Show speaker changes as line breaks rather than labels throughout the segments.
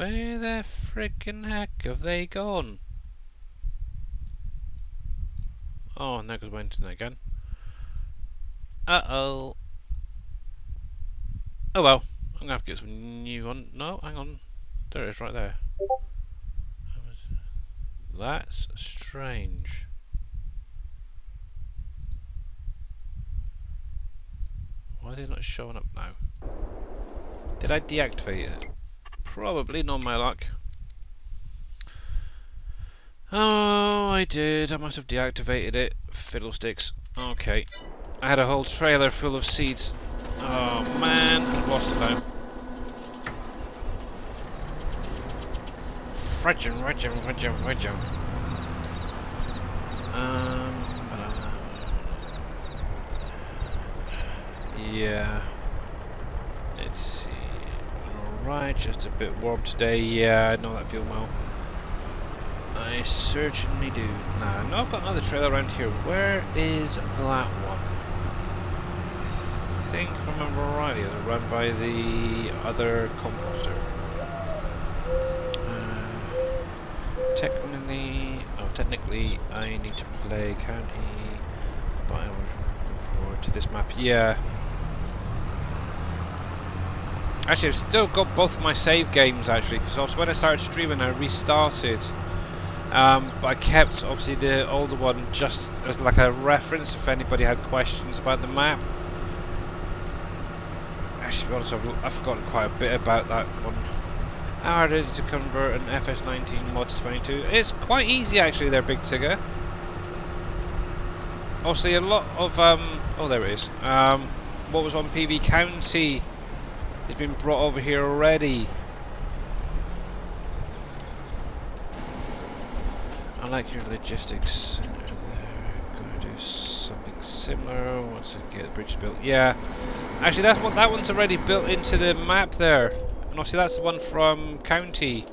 Where the frickin' heck have they gone? Oh, and there goes my internet again. Uh-oh. Oh well, I'm gonna have to get some new one. No, hang on. There it is, right there. That's strange. Why are they not showing up now? Did I deactivate it? Probably, not my luck. Oh, I did. I must have deactivated it. Fiddlesticks. Okay. I had a whole trailer full of seeds. Oh man, I've lost it now. Fridging. Yeah. Let's see. Alright, just a bit warm today. Yeah, I know that feeling well. I certainly do. Now, I know I've got another trailer around here. Where is that one? I think, if I remember rightly, it was run by the other composter. Technically, I need to play county, but I will move forward to this map. Yeah. Actually, I've still got both of my save games, actually, because when I started streaming, I restarted. But I kept, obviously, the older one just as like a reference if anybody had questions about the map. Actually, to be honest, I've forgotten quite a bit about that one. How hard is it to convert an FS19 mod to 22? It's quite easy, actually, there, Big Tigger. Obviously, a lot of, oh, there it is. What was on PV County has been brought over here already. I like your logistics center there. Gonna do something similar once I get the bridge built. Yeah, actually, that one's already built into the map there. And obviously, that's the one from County.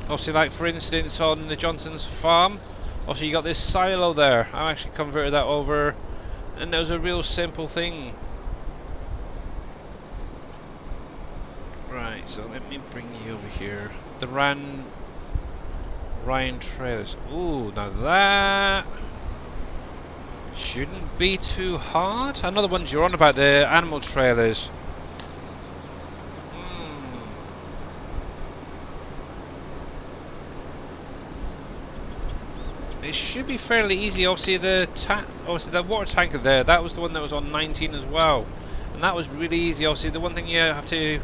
Obviously, like for instance, on the Johnson's farm, obviously you got this silo there. I actually converted that over, and it was a real simple thing. Right, so let me bring you over here. The Ryan Trailers. Ooh, now that shouldn't be too hard. Another one you're on about, the animal trailers. It should be fairly easy. Obviously, the water tanker there, that was the one that was on 19 as well, and that was really easy. Obviously, the one thing you have to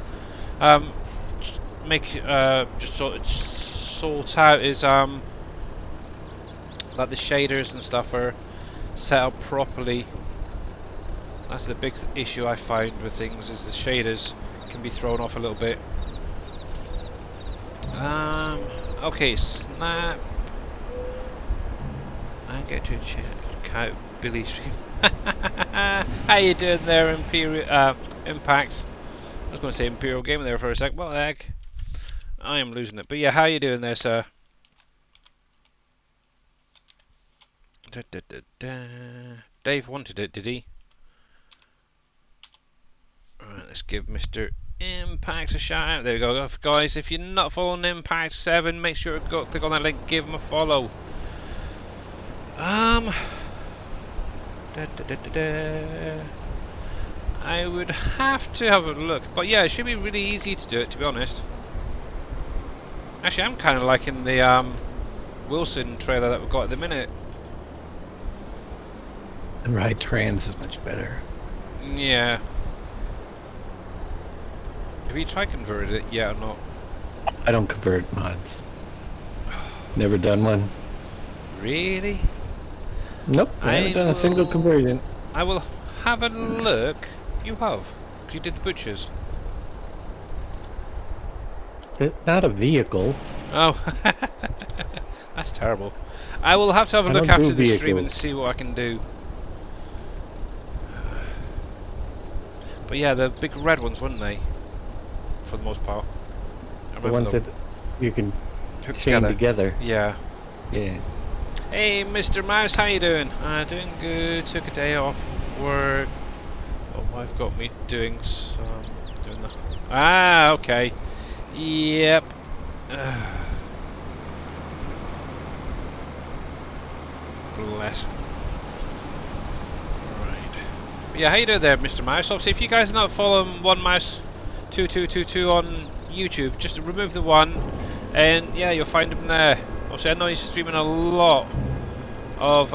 make just sort out is that the shaders and stuff are set up properly. That's the big issue I find with things, is the shaders can be thrown off a little bit. Okay, snap. I get to check out Billy's stream. How you doing there, Impact? I was going to say Imperial Gamer there for a sec. What the heck? I am losing it. But yeah, how you doing there, sir? Dave wanted it, did he? Alright, let's give Mr. Impact a shout out. There we go, guys. If you're not following Impact 7, make sure to go click on that link, give him a follow. I would have to have a look, but yeah, it should be really easy to do it, to be honest. Actually, I'm kind of liking the Wilson trailer that we've got at the minute.
The Ride Trans is much better.
Yeah. Have you tried converted it yet or not?
I don't convert mods. Never done one.
Really?
Nope, I haven't done a single conversion.
I will have a look. You have, because you did the butchers.
It's not a vehicle.
Oh, that's terrible. I will have to have a look after the stream and see what I can do. But yeah, the big red ones, weren't they? For the most part.
The ones that you can chain together.
Yeah.
Yeah.
Hey, Mr. Mouse, how you doing? Doing good. Took a day off work. Oh, I've got me doing the Ah, okay. Yep. Blessed. Right. But yeah, how you doing there, Mr. Mouse? Obviously, if you guys are not following One Mouse 2222 on YouTube, just remove the one, and yeah, you'll find him there. Obviously, I know he's streaming a lot of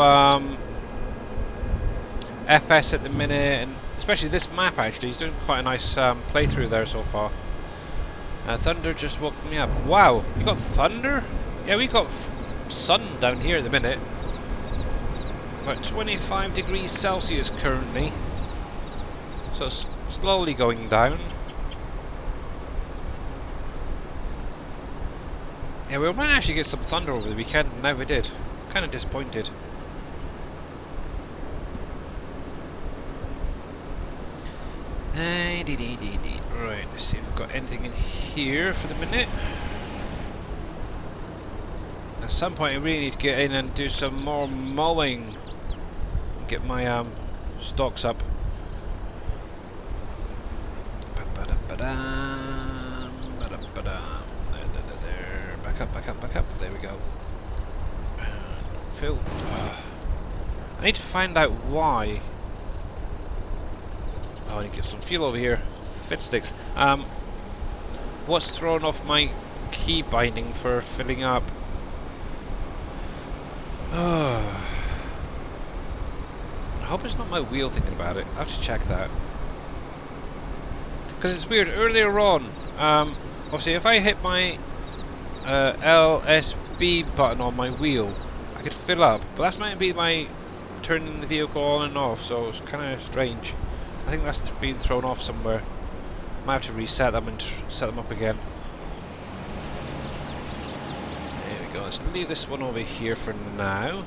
FS at the minute, and especially this map. Actually, he's doing quite a nice playthrough there so far. Thunder just woke me up. Wow, you got thunder? Yeah, we got sun down here at the minute. About 25 degrees Celsius currently. So it's slowly going down. Yeah, we might actually get some thunder over the weekend. Never did. Kind of disappointed. Right, let's see if we've got anything in here for the minute. At some point I really need to get in and do some more mowing. Get my stocks up. There. Back up. There we go. Phil. I need to find out why. Oh, I need to get some fuel over here. Fit sticks. What's thrown off my key binding for filling up? I hope it's not my wheel thinking about it. I have to check that. Because it's weird, earlier on, obviously if I hit my LSB button on my wheel, I could fill up. But that's might be my turning the vehicle on and off, so it's kind of strange. I think that's been thrown off somewhere. Might have to reset them and set them up again. There we go, let's leave this one over here for now.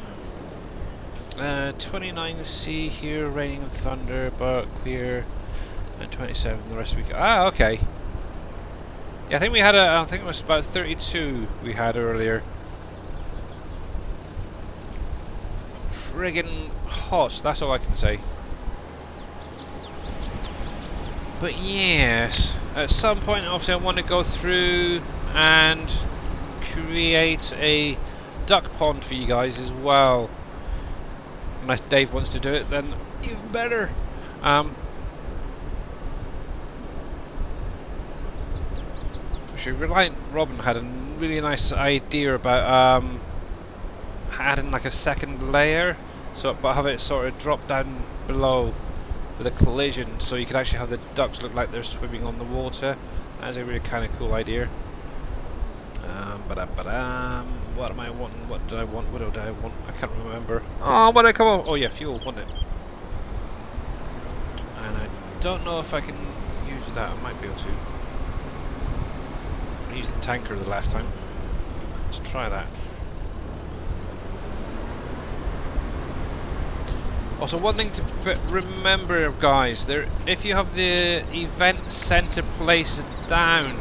29C here, raining and thunder, but clear. And 27 the rest of the week. Ah, okay. Yeah, I think we had I think it was about 32 we had earlier. Friggin' hot, that's all I can say. But yes, at some point obviously I want to go through and create a duck pond for you guys as well. Unless Dave wants to do it, then even better. Actually, Reliant Robin had a really nice idea about adding like a second layer, so but have it sort of drop down below with a collision, so you could actually have the ducks look like they're swimming on the water. That's a really kind of cool idea. What am I wanting? What did I want? What did I want? I can't remember. Oh, what did I come up? Oh yeah, fuel, wasn't it? And I don't know if I can use that. I might be able to. I used the tanker the last time. Let's try that. Also, one thing to remember, guys, if you have the event center placed down,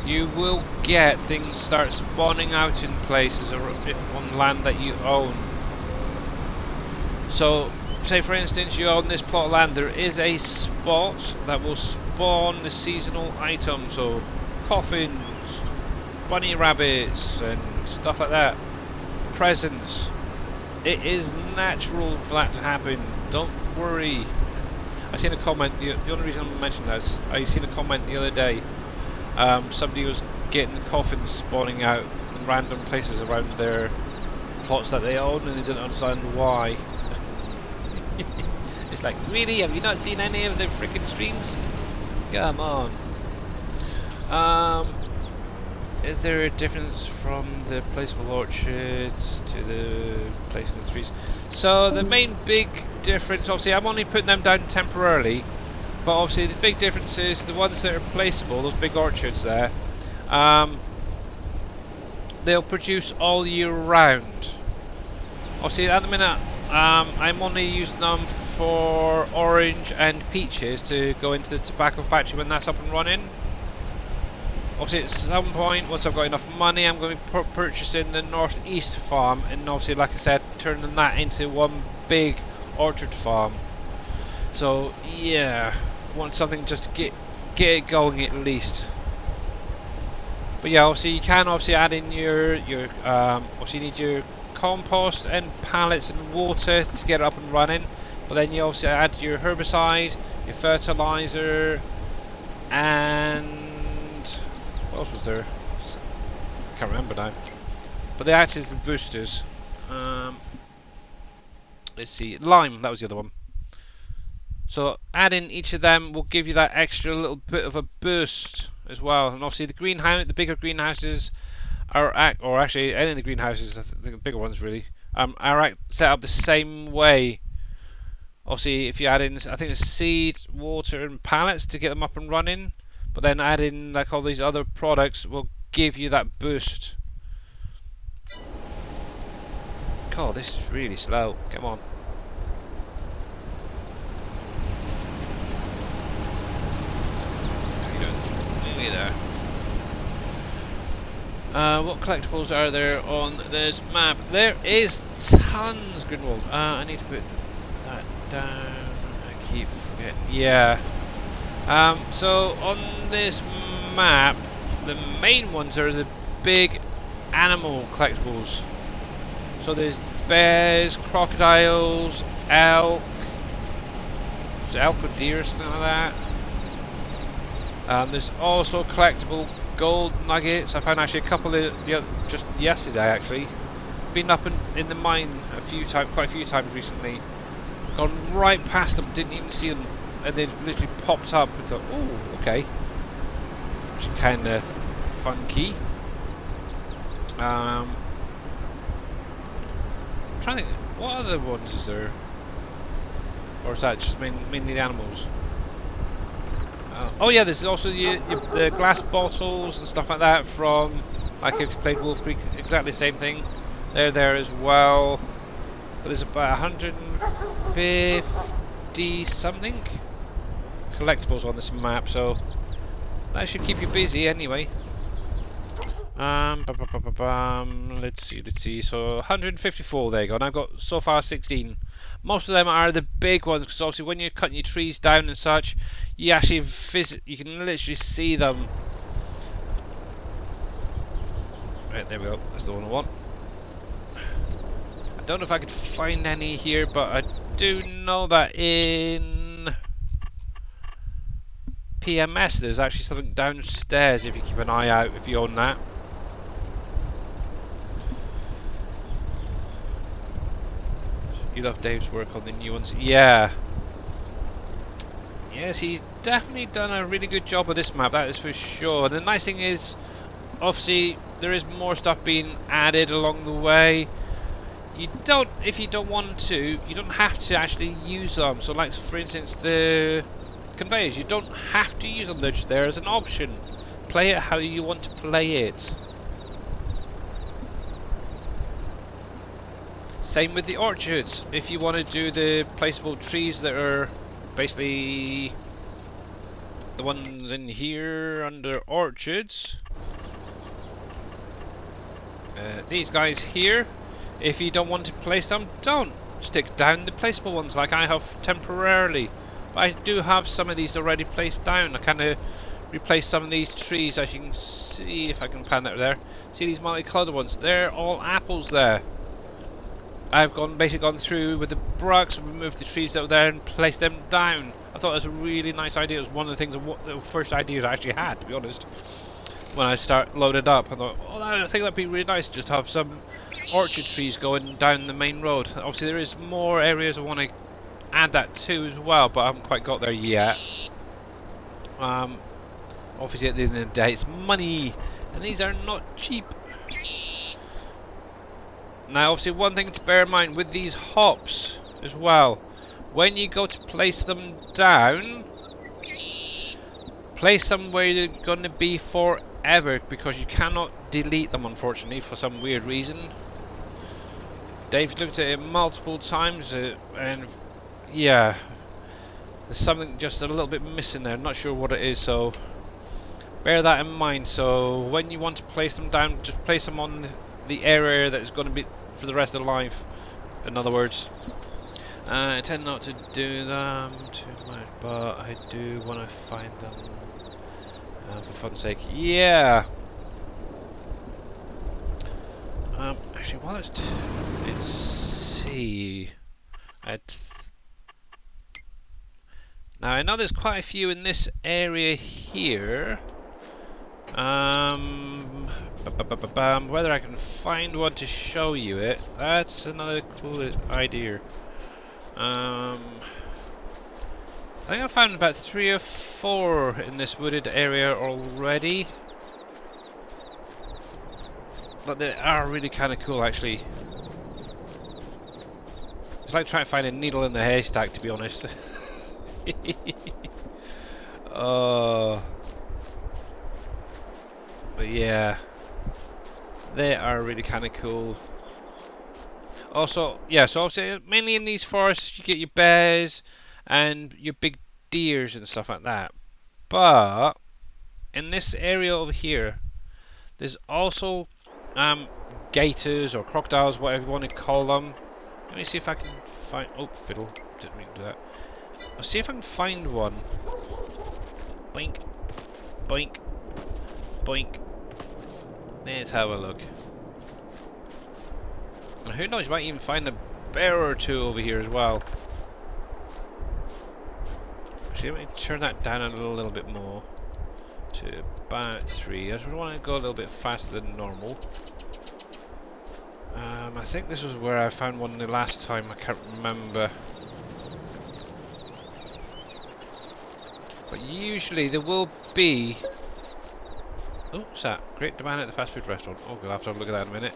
you will get things start spawning out in places or if on land that you own. So, say for instance you own this plot of land, there is a spot that will spawn the seasonal items, so coffins, bunny rabbits and stuff like that, presents. It is natural for that to happen, don't worry. I seen a comment, the only reason I'm mentioning that is I seen a comment the other day. Somebody was getting the coffins spawning out in random places around their plots that they own, and they didn't understand why. It's like, really? Have you not seen any of the freaking streams? Come on. Is there a difference from the placeable orchards to the placing of trees? So the main big difference, obviously I'm only putting them down temporarily, but obviously the big difference is the ones that are placeable, those big orchards there, they'll produce all year round. Obviously at the minute I'm only using them for orange and peaches to go into the tobacco factory when that's up and running. Obviously at some point, once I've got enough money, I'm going to be purchasing the northeast farm, and obviously like I said, turning that into one big orchard farm. So yeah, want something just to get get it going at least. But yeah, obviously you can obviously add in your obviously you need your compost and pallets and water to get it up and running. But then you also add your herbicide, your fertilizer, and what else was there? I can't remember now. But they act as the boosters. Let's see, lime, that was the other one. So adding each of them will give you that extra little bit of a boost as well. And obviously the bigger greenhouses are or actually any of the greenhouses, the bigger ones really, are set up the same way. Obviously, if you add in, I think it's seeds, water, and pallets to get them up and running, but then add in like all these other products will give you that boost. God, this is really slow. Come on. How you doing? Nearly there. What collectibles are there on this map? There is tons, Grinwald. I need to put that down. I keep forgetting. Yeah. So on this map, the main ones are the big animal collectibles. So there's bears, crocodiles, elk. Is it elk or deer or something like that? There's also collectible gold nuggets. I found actually a couple just yesterday actually. Been up in the mine quite a few times recently. Gone right past them, didn't even see them, and they literally popped up and thought, oh, okay. Which is kind of funky. I'm trying to think, what other ones is there? Or is that just mainly the animals? Oh yeah, there's also the glass bottles and stuff like that from, like if you played Wolf Creek, exactly the same thing. They're there as well. But there's about 150 something collectibles on this map, so that should keep you busy anyway. Let's see. So 154 there you go. And I've got so far 16. Most of them are the big ones because obviously when you're cutting your trees down and such, you actually you can literally see them. Right, there we go. That's the one I want. I don't know if I could find any here, but I do know that in PMS there's actually something downstairs if you keep an eye out if you own that. You love Dave's work on the new ones. Yeah. Yes, he's definitely done a really good job of this map, that is for sure. And the nice thing is, obviously, there is more stuff being added along the way. You don't, if you don't want to, you don't have to actually use them. So like, for instance, the conveyors, you don't have to use them, they're just there as an option. Play it how you want to play it. Same with the orchards. If you want to do the placeable trees that are basically the ones in here under orchards, these guys here, if you don't want to place them, don't stick down the placeable ones like I have temporarily. But I do have some of these already placed down. I kind of replaced some of these trees, as you can see, if I can pan that there. See these multicolored ones? They're all apples there. I've basically gone through with the brush, removed the trees that were there and placed them down. I thought it was a really nice idea. It was one of the things, the first ideas I actually had, to be honest. When I loaded up, I thought, oh, I think that'd be really nice just to have some orchard trees going down the main road. Obviously there is more areas I want to add that to as well, but I haven't quite got there yet. Obviously at the end of the day it's money, and these are not cheap. Now obviously one thing to bear in mind with these hops as well, when you go to place them down, place them where they're going to be forever, because you cannot delete them unfortunately for some weird reason. Dave's looked at it multiple times and yeah, there's something just a little bit missing there, I'm not sure what it is, so bear that in mind. So when you want to place them down, just place them on the area that is going to be for the rest of life, in other words. I tend not to do them too much, but I do want to find them. For fun's sake, yeah. Actually, while let's see. Now I know there's quite a few in this area here. Whether I can find one to show you it, that's another cool idea. I think I found about 3 or 4 in this wooded area already. But they are really kind of cool, actually. It's like trying to find a needle in the haystack, to be honest. Oh, but yeah, they are really kind of cool. Also, yeah, so obviously, mainly in these forests, you get your bears and your big deers and stuff like that. But in this area over here, there's also gators or crocodiles, whatever you want to call them. Let me see if I can find. Oh, fiddle! Didn't mean to do that. I'll see if I can find one. Boink, boink, boink. Let's have a look. And who knows, you might even find a bear or 2 over here as well. Actually, let me turn that down a little bit more. To about 3. I just want to go a little bit faster than normal. I think this was where I found one the last time, I can't remember. But usually there will be... Oh, what's that? Great demand at the fast food restaurant. Oh, we'll have to have a look at that in a minute.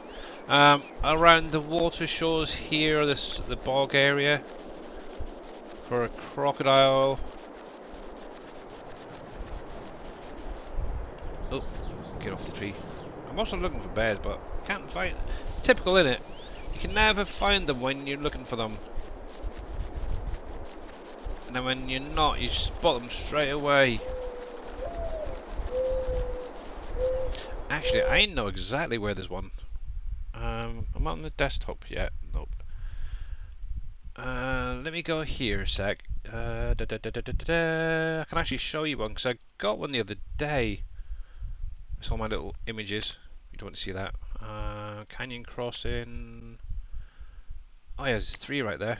Around the water shores here, the bog area, for a crocodile. Oh, get off the tree. I'm also looking for bears, but can't find. It's typical, innit? You can never find them when you're looking for them, and then when you're not, you spot them straight away. Actually, I know exactly where there's one. I'm on the desktop yet. Nope. Let me go here a sec. I can actually show you one because I got one the other day. It's all my little images. You don't want to see that. Canyon crossing. Oh yeah, there's 3 right there.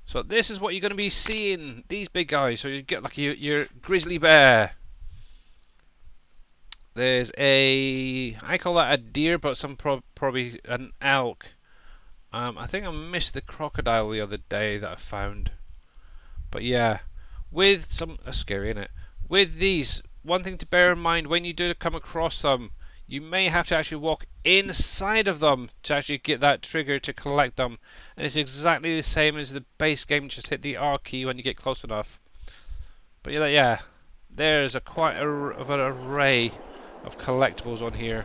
So this is what you're going to be seeing. These big guys. So you get like your grizzly bear. There's I call that a deer, but some probably an elk. I think I missed the crocodile the other day that I found. But yeah, with some... That's scary, isn't it? With these, one thing to bear in mind when you do come across them, you may have to actually walk inside of them to actually get that trigger to collect them. And it's exactly the same as the base game, just hit the R key when you get close enough. But yeah, there's quite of an array of collectibles on here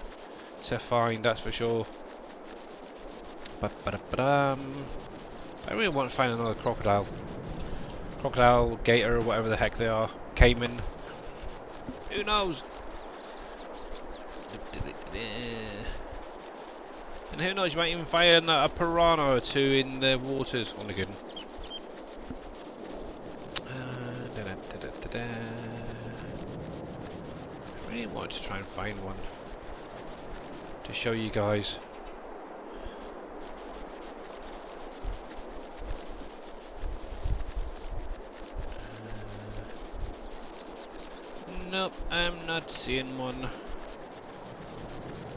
to find, that's for sure. I really want to find another crocodile. Crocodile, gator, whatever the heck they are. Cayman. Who knows? And who knows, you might even find a piranha or 2 in the waters. On again. I really want to try and find one to show you guys. Nope, I'm not seeing one.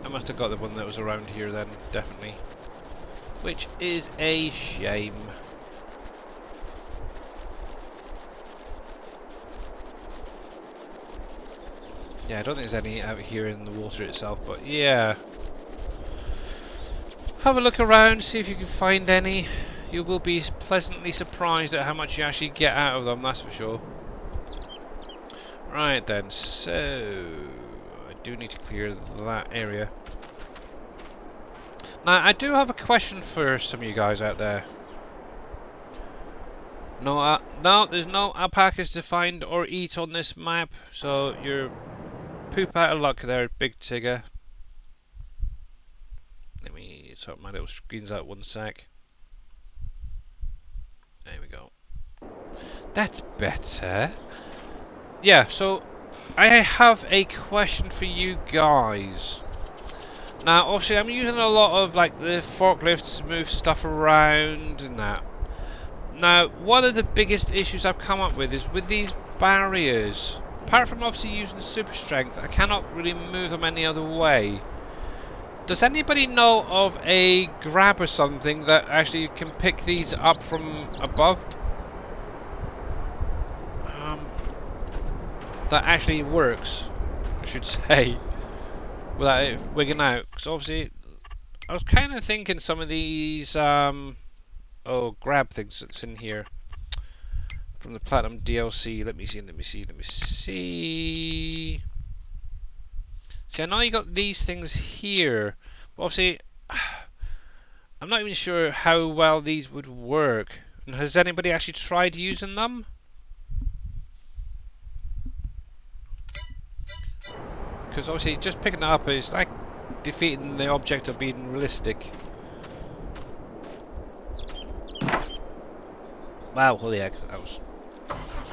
I must have got the one that was around here then, definitely. Which is a shame. Yeah, I don't think there's any out here in the water itself, but yeah. Have a look around, see if you can find any. You will be pleasantly surprised at how much you actually get out of them, that's for sure. Right then, so I do need to clear that area. Now, I do have a question for some of you guys out there. No, there's no alpacas to find or eat on this map, so you're poop out of luck there, Big Tigger. Let me sort my little screens out 1 sec. There we go. That's better. Yeah, so I have a question for you guys. Now, obviously, I'm using a lot of like the forklifts to move stuff around and that. Now, one of the biggest issues I've come up with is with these barriers. Apart from obviously using super strength, I cannot really move them any other way. Does anybody know of a grab or something that actually can pick these up from above? That actually works, I should say, without it wigging out. Because obviously, I was kind of thinking some of these grab things that's in here from the Platinum DLC. Let me see. See, I know you got these things here, but obviously, I'm not even sure how well these would work. And has anybody actually tried using them? Because obviously, just picking it up is like defeating the object of being realistic. Wow, holy heck, that was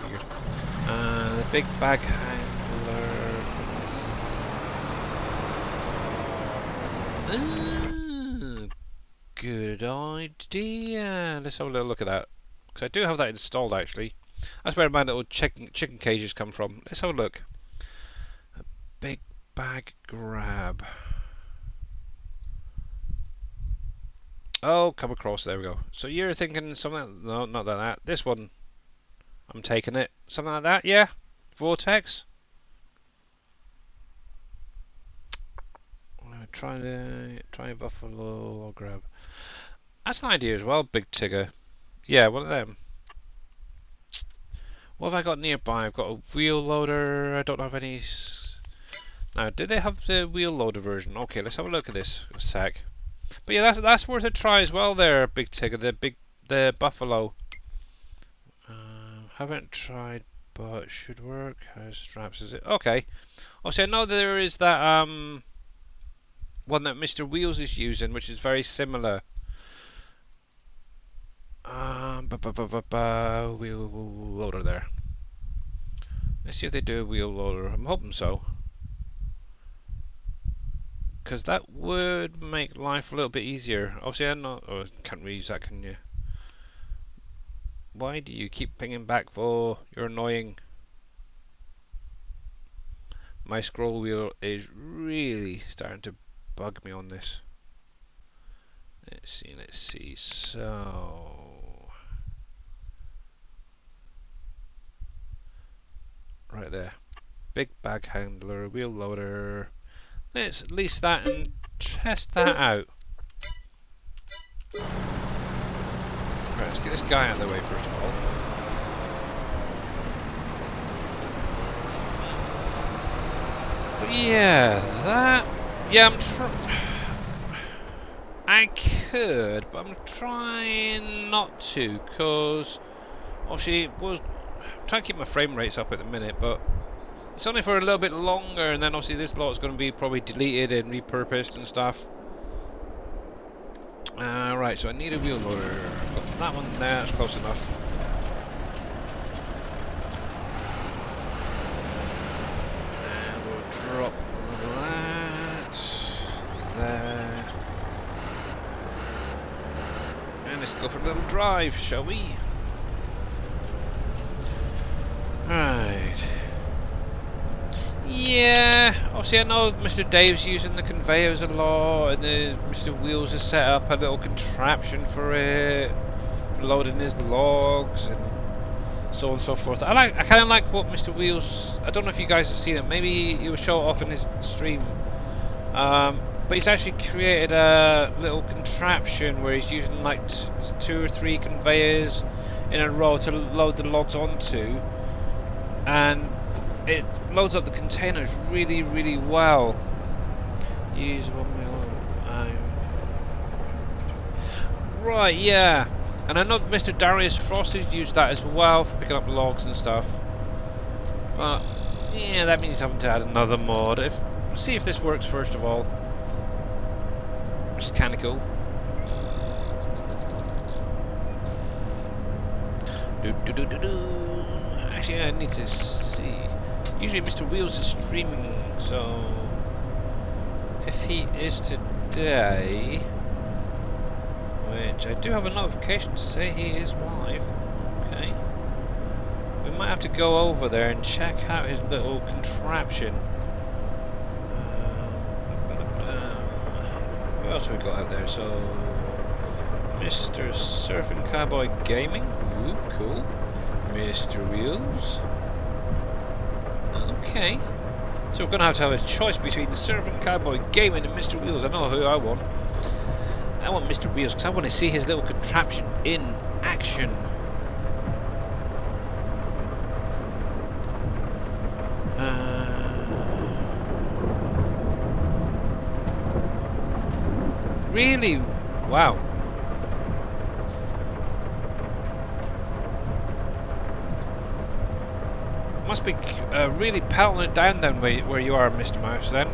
weird. The big bag handler. Good idea. Let's have a little look at that. Because I do have that installed actually. That's where my little chicken cages come from. Let's have a look. A big bag grab. Oh, come across. There we go. So you're thinking something? No, not that. This one. I'm taking it. Something like that, yeah? Vortex? Try a buffalo or grab. That's an idea as well, Big Tigger. Yeah, one of them. What have I got nearby? I've got a wheel loader. I don't have any. Now, did they have the wheel loader version? Okay, let's have a look at this a sec. But yeah, that's worth a try as well. There, Big Tigger, the buffalo. Haven't tried, but should work. How straps is it? Okay. Also, I know there is that one that Mr. Wheels is using, which is very similar. Wheel loader there. Let's see if they do a wheel loader. I'm hoping so. Because that would make life a little bit easier. Obviously, I'm not. Oh, can't really use that, can you? Why do you keep pinging back for? You're annoying. My scroll wheel is really starting to bug me on this. Let's see. So. Right there. Big bag handler, wheel loader. Let's lease that and test that out. Right, let's get this guy out of the way first of all. But yeah, that. Yeah, I could, but I'm trying not to, because obviously I'm trying to keep my frame rates up at the minute, but it's only for a little bit longer, and then obviously this lot's going to be probably deleted and repurposed and stuff. Right, so I need a wheel loader. Got that one there, that's close enough. And we'll drop that there. And let's go for a little drive, shall we? Right. Yeah, obviously I know Mr. Dave's using the conveyors a lot, and Mr. Wheels has set up a little contraption for it, for loading his logs and so on and so forth. I kind of like what Mr. Wheels. I don't know if you guys have seen it. Maybe he will show it off in his stream. But he's actually created a little contraption where he's using like 2 or 3 conveyors in a row to load the logs onto, and it loads up the containers really, really well. Use 1 mil. Right, yeah. And I know Mr. Darius Frost has used that as well for picking up logs and stuff. But yeah, that means having to add another mod. See if this works first of all. Which is kinda cool. Actually, I need to see. Usually Mr. Wheels is streaming, so if he is today, which I do have a notification to say he is live, okay, we might have to go over there and check out his little contraption. What else have we got out there? So, Mr. Surfing Cowboy Gaming, ooh, cool. Mr. Wheels. Okay. So we're going to have a choice between the Surfing Cowboy Gaming and Mr. Wheels. I know who I want. I want Mr. Wheels because I want to see his little contraption in action. Really? Wow. Must be really pelting it down then where you are, Mr. Mouse, then.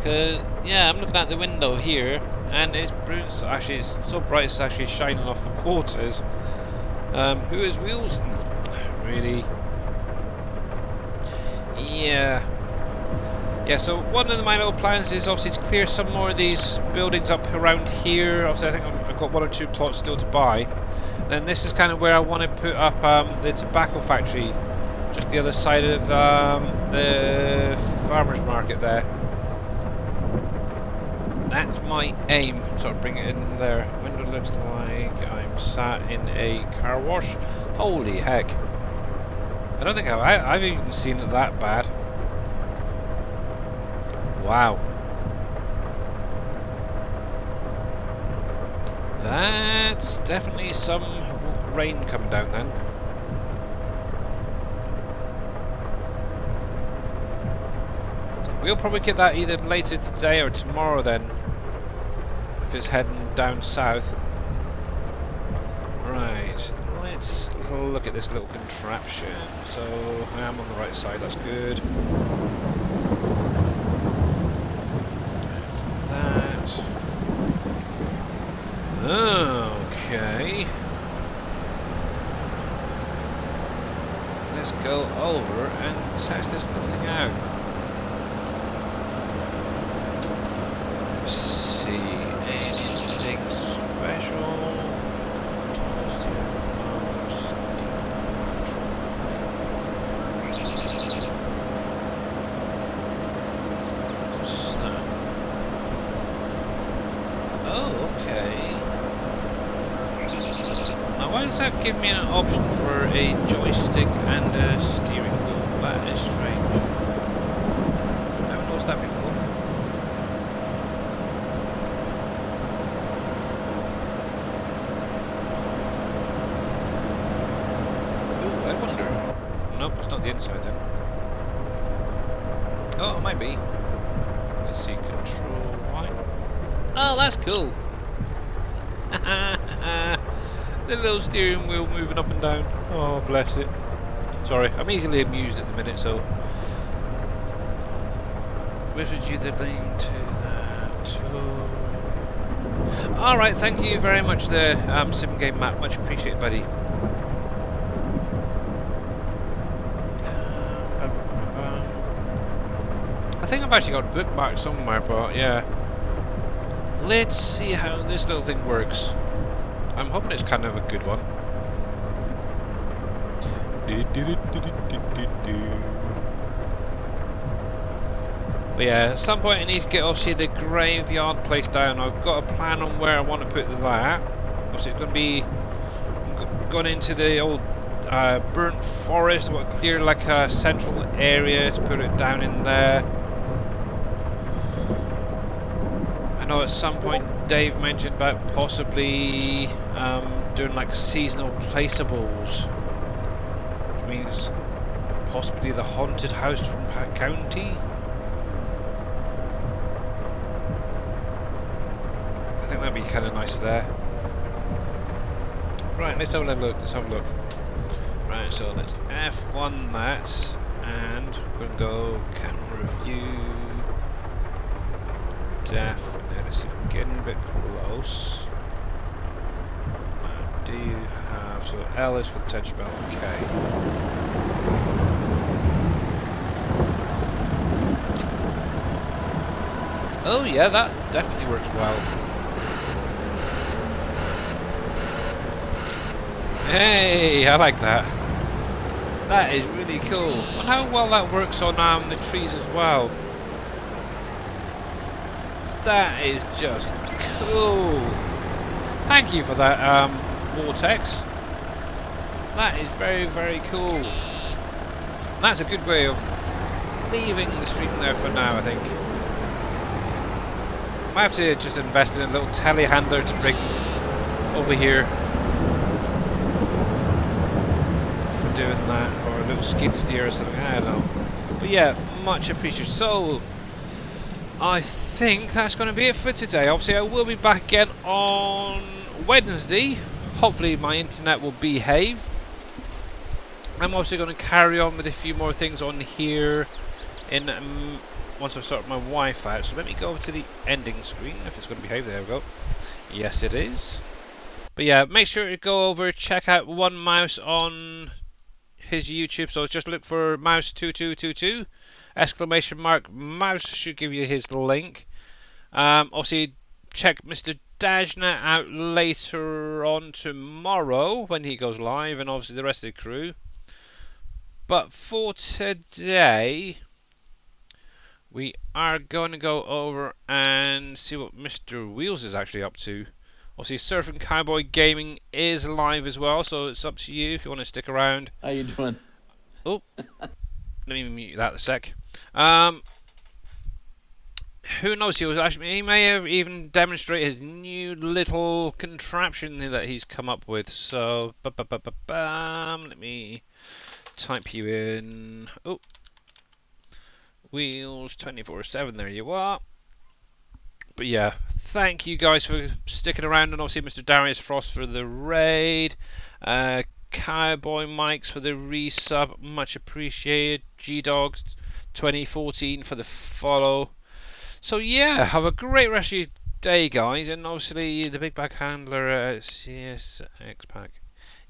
Cause yeah, I'm looking out the window here, and it's actually it's so bright it's actually shining off the waters. Who is Wheels? Really? Yeah. Yeah, so one of my little plans is obviously to clear some more of these buildings up around here. Obviously, I think I've got 1 or 2 plots still to buy. Then this is kind of where I want to put up the tobacco factory, just the other side of the farmer's market there. That's my aim, sort of bring it in there. Window looks like I'm sat in a car wash. Holy heck. I don't think I've even seen it that bad. Wow. That's definitely some rain coming down then. We'll probably get that either later today or tomorrow then, if it's heading down south. Right, let's look at this little contraption. So I am on the right side, that's good. There's that. Okay. Let's go over and test this little thing out. Anything special? Oh, okay. Now why does that give me an option for a joystick and a steering wheel? That is strange. Never noticed that before. I wonder. Nope, it's not the inside then. Oh, it might be. Let's see, control Y. Oh, that's cool. The little steering wheel moving up and down. Oh, bless it. Sorry, I'm easily amused at the minute, so. Where should you the link to that? Alright, thank you very much there, Sim Game Matt. Much appreciated, buddy. I think I've actually got a bookmark somewhere, but yeah. Let's see how this little thing works. I'm hoping it's kind of a good one. But yeah, at some point I need to get obviously the graveyard place down. I've got a plan on where I want to put that. Obviously it's going to be going into the old burnt forest. I want to clear like a central area to put it down in there. I know at some point Dave mentioned about possibly doing like seasonal placeables, which means possibly the haunted house from County. I think that'd be kind of nice there. Right, let's have a look. Let's have a look. Right, so let's F1 that, and we're gonna go camera view. Definitely. Let's see if we're getting a bit close. Do you have, so L is for the touch belt, okay. Oh yeah, that definitely works well. Hey, I like that. That is really cool. I wonder how well that works on the trees as well. That is just cool. Thank you for that, Vortex. That is very, very cool. And that's a good way of leaving the stream there for now, I think. Might have to just invest in a little telehandler to bring over here for doing that, or a little skid steer or something, I don't know. But yeah, much appreciated. So, I think that's going to be it for today. Obviously, I will be back again on Wednesday. Hopefully my internet will behave. I'm also going to carry on with a few more things on here in once I've sorted my Wi-Fi out. So let me go over to the ending screen, if it's going to behave. There we go. Yes, it is. But yeah, make sure to go over, check out One Mouse on his YouTube. So just look for Mouse2222, exclamation mark Mouse should give you his link. Obviously, check Mr. Dajna out later on tomorrow when he goes live, and obviously the rest of the crew. But for today, we are going to go over and see what Mr. Wheels is actually up to. Obviously, Surfing Cowboy Gaming is live as well, so it's up to you if you want to stick around.
How you doing?
Oh, let me mute that a sec. Who knows? He may have even demonstrated his new little contraption that he's come up with. So, let me type you in. Oh, Wheels 24/7. There you are. But yeah, thank you guys for sticking around, and obviously Mr. Darius Frost for the raid. Cowboy Mikes for the resub, much appreciated. G Dogs 2014 for the follow. So yeah, have a great rest of your day, guys, and obviously the big bag handler CSX pack.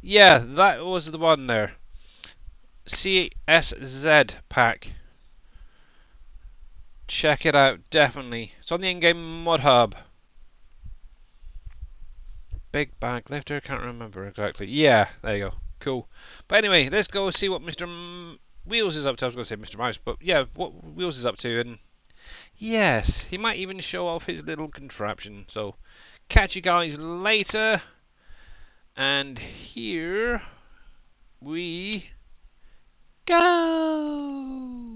Yeah, that was the one there. CSZ pack. Check it out, definitely. It's on the in-game mod hub. Big bag lifter, can't remember exactly. Yeah, there you go. Cool. But anyway, let's go see what Mr. Wheels is up to. I was going to say Mr. Mouse, but yeah, what Wheels is up to, and yes, he might even show off his little contraption. So, catch you guys later. And here we go.